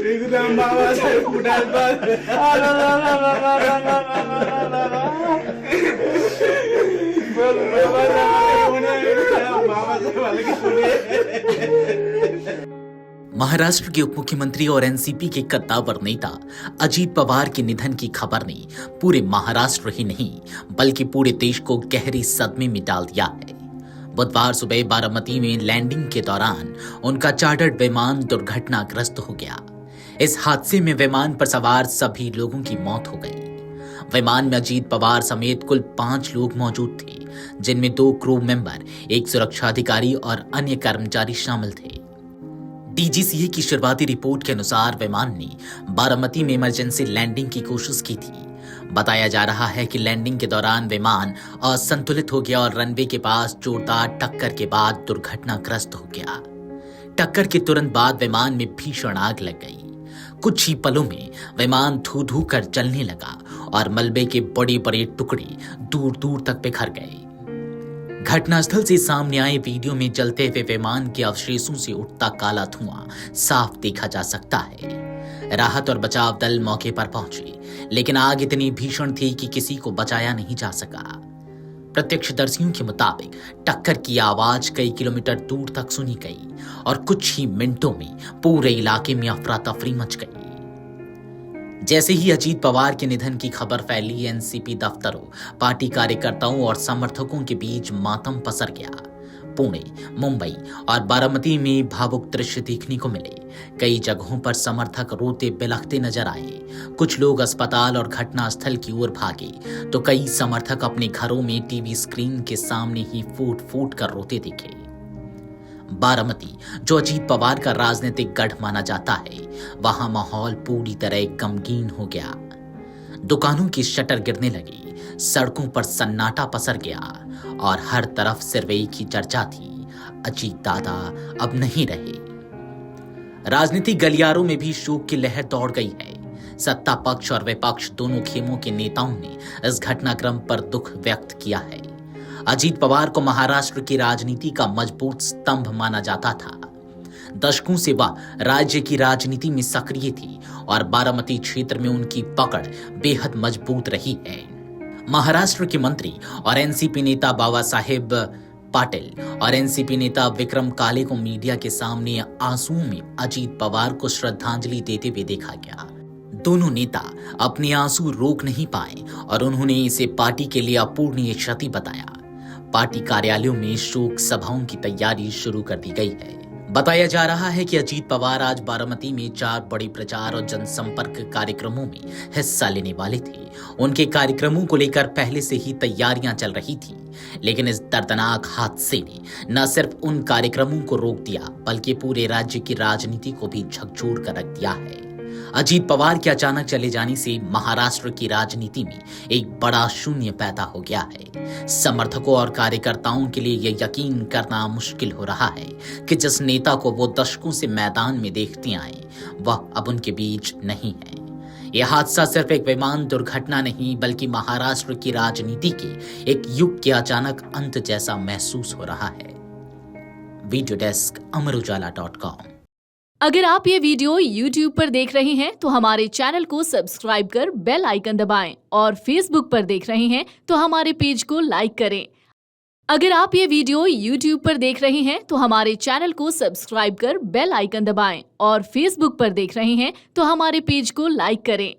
एकदम बाबासाहेब कुठार महाराष्ट्र के उप मुख्यमंत्री और एनसीपी के कद्दावर नेता अजीत पवार के निधन की खबर ने पूरे महाराष्ट्र ही नहीं बल्कि पूरे देश को गहरी सदमे में डाल दिया है। बुधवार सुबह बारामती में लैंडिंग के दौरान उनका चार्टर्ड विमान दुर्घटनाग्रस्त हो गया। इस हादसे में विमान पर सवार सभी लोगों की मौत हो गई। विमान में अजीत पवार समेत कुल 5 लोग मौजूद थे, जिनमें 2 क्रू मेंबर, 1 सुरक्षा अधिकारी और अन्य कर्मचारी शामिल थे। डीजीसीए की शुरुआती रिपोर्ट के अनुसार विमान ने बारामती में इमरजेंसी लैंडिंग की कोशिश की थी। बताया जा रहा है कि लैंडिंग के दौरान विमान असंतुलित हो गया और रनवे के पास जोरदार टक्कर के बाद दुर्घटनाग्रस्त हो गया। टक्कर के तुरंत बाद विमान में भीषण आग लग गई। कुछ ही पलों में विमान धू धू कर जलने लगा और मलबे के बड़े बड़े टुकड़े दूर दूर तक बिखर गए। घटनास्थल से सामने आए वीडियो में जलते हुए विमान के अवशेषों से उठता काला धुआं साफ देखा जा सकता है। राहत और बचाव दल मौके पर पहुंचे, लेकिन आग इतनी भीषण थी कि किसी को बचाया नहीं जा सका। प्रत्यक्षदर्शियों के मुताबिक टक्कर की आवाज कई किलोमीटर दूर तक सुनी गई और कुछ ही मिनटों में पूरे इलाके में अफरा तफरी मच गई। जैसे ही अजीत पवार के निधन की खबर फैली, एनसीपी दफ्तरों, पार्टी कार्यकर्ताओं और समर्थकों के बीच मातम पसर गया। पुणे, मुंबई और बारामती में भावुक दृश्य देखने को मिले। कई जगहों पर समर्थक रोते बिलखते नजर आए। कुछ लोग अस्पताल और घटनास्थल की ओर भागे, तो कई समर्थक अपने घरों में टीवी स्क्रीन के सामने ही फूट फूट कर रोते दिखे। बारामती, जो अजीत पवार का राजनीतिक गढ़ माना जाता है, वहां माहौल पूरी तरह गमगीन हो गया। दुकानों की शटर गिरने लगी, सड़कों पर सन्नाटा पसर गया और हर तरफ सिर्फ एक ही चर्चा थी, अजीत दादा अब नहीं रहे। राजनीतिक गलियारों में भी शोक की लहर दौड़ गई है। सत्ता पक्ष और विपक्ष दोनों खेमों के नेताओं ने इस घटनाक्रम पर दुख व्यक्त किया है। अजीत पवार को महाराष्ट्र की राजनीति का मजबूत स्तंभ माना जाता था। दशकों से वह राज्य की राजनीति में सक्रिय थी और बारामती क्षेत्र में उनकी पकड़ बेहद मजबूत रही है। महाराष्ट्र के मंत्री और एनसीपी नेता बाबा साहेब पाटिल और एनसीपी नेता विक्रम काले को मीडिया के सामने आंसुओं में अजीत पवार को श्रद्धांजलि देते हुए देखा गया। दोनों नेता अपने आंसू रोक नहीं पाए और उन्होंने इसे पार्टी के लिए अपूरणीय क्षति बताया। पार्टी कार्यालयों में शोक सभाओं की तैयारी शुरू कर दी गई है। बताया जा रहा है कि अजीत पवार आज बारामती में 4 बड़े प्रचार और जनसंपर्क कार्यक्रमों में हिस्सा लेने वाले थे। उनके कार्यक्रमों को लेकर पहले से ही तैयारियां चल रही थी, लेकिन इस दर्दनाक हादसे ने न सिर्फ उन कार्यक्रमों को रोक दिया, बल्कि पूरे राज्य की राजनीति को भी झकझोर कर रख दिया है। अजीत पवार के अचानक चले जाने से महाराष्ट्र की राजनीति में एक बड़ा शून्य पैदा हो गया है। समर्थकों और कार्यकर्ताओं के लिए यह यकीन करना मुश्किल हो रहा है कि जिस नेता को वो दशकों से मैदान में देखते आए, वह अब उनके बीच नहीं है। यह हादसा सिर्फ एक विमान दुर्घटना नहीं, बल्कि महाराष्ट्र की राजनीति के एक युग के अचानक अंत जैसा महसूस हो रहा है। Video desk amarujala.com। अगर आप ये वीडियो YouTube पर देख रहे हैं तो हमारे चैनल को सब्सक्राइब कर बेल आइकन दबाएं और Facebook पर देख रहे हैं तो हमारे पेज को लाइक करें। अगर आप ये वीडियो YouTube पर देख रहे हैं तो हमारे चैनल को सब्सक्राइब कर बेल आइकन दबाएं और Facebook पर देख रहे हैं तो हमारे पेज को लाइक करें।